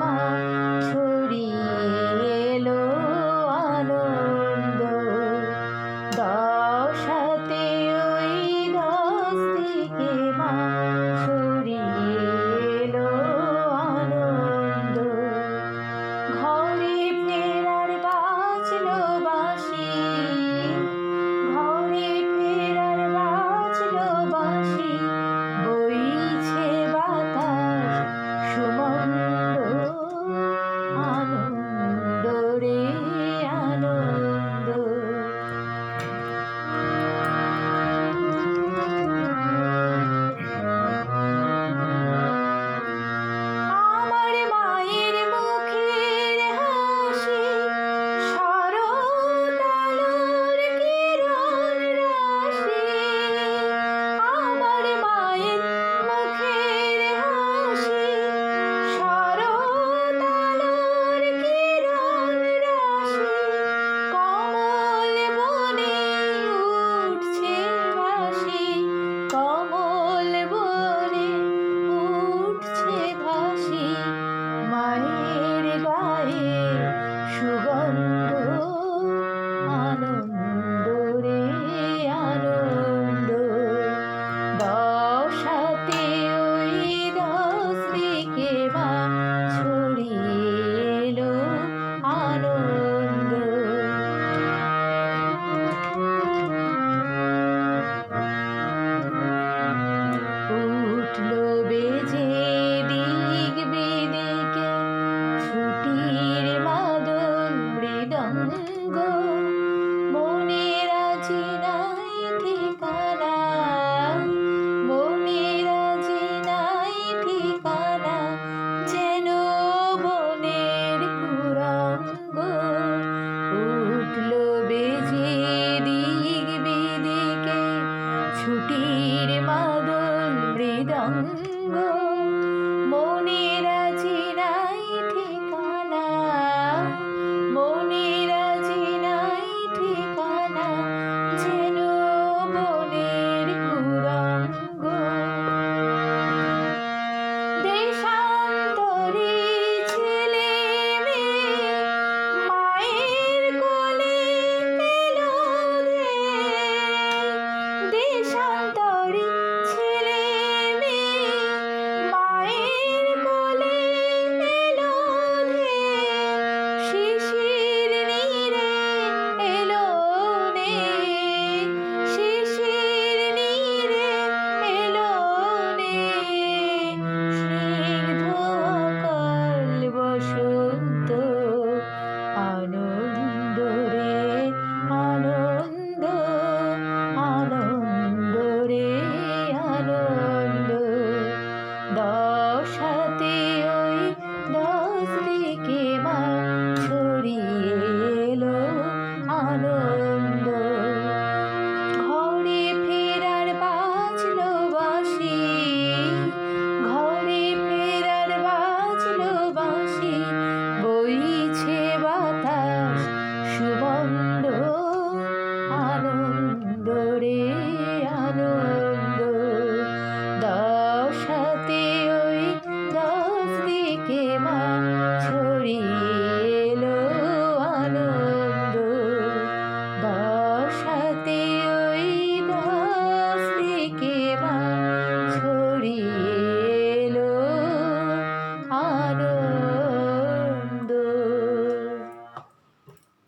মা ছড়িয়ে এলো আনন্দ। দশ হাতে ওই 10 দিকে মা ছড়িয়ে এলো আনন্দ। ঘরে ফেরার বাজলো বাঁশি, ঘরে ফেরার বাজলো বাঁশি, বইছে বাতাস সুমন্দ। আনন্দ রে আনন্দ। আমার মায়ের মুখের হাসি শরৎ আলোর কিরণ রাশি। আমার মায়ের মুখের হাসি শরৎ আলোর কিরণ রাশি। কমল বনে উঠছে ভাসি, কমল বনে উঠছে ভাসি, মায়ের গায়ে সুগন্ধ। আনন্দ রে আনন্দ। 10 হাতে ওই 10 দিকে মা ছড়িয়ে এলো আনন্দ। উঠলো বেজে দিক বিদিকে ছুটির মাদল মৃদঙ্গ। মনের আজি নাই ঠিকানা, মনের আজি নাই ঠিকানা, যেন বনের কুরঙ্গ। উঠলো বেজে দিক বিদিকে ছুটির মাদল মৃদঙ্গ। মনের আজি নাই ঠিকানা, মনের আজি নাই ঠিকানা, যেন বনের কুরঙ্গ। দেশান্তরী ছেলে মেয়ে মায়ের কোলে এলো রে। দেশান্তরী ছেলে মেয়ে মায়ের কোলে এলো রে। শিশির নীড়ে এলো রে, শিশির নীড়ে এলো রে। স্নিগ্ধ অকাল বসন্ত। আনন্দ রে আনন্দ, আনন্দ রে আনন্দ। 10 হাতে ওই 10 দিকে মা ছড়িয়ে এলো আনন্দ। ঘরে ফেরার বাজলো বাঁশি, ঘরে ফেরার বাজলো বাঁশি, বইছে বাতাস সুমন্দ। আনন্দ রে আনন্দ। 10 হাতে ওই 10 দিকে মা ছড়িয়ে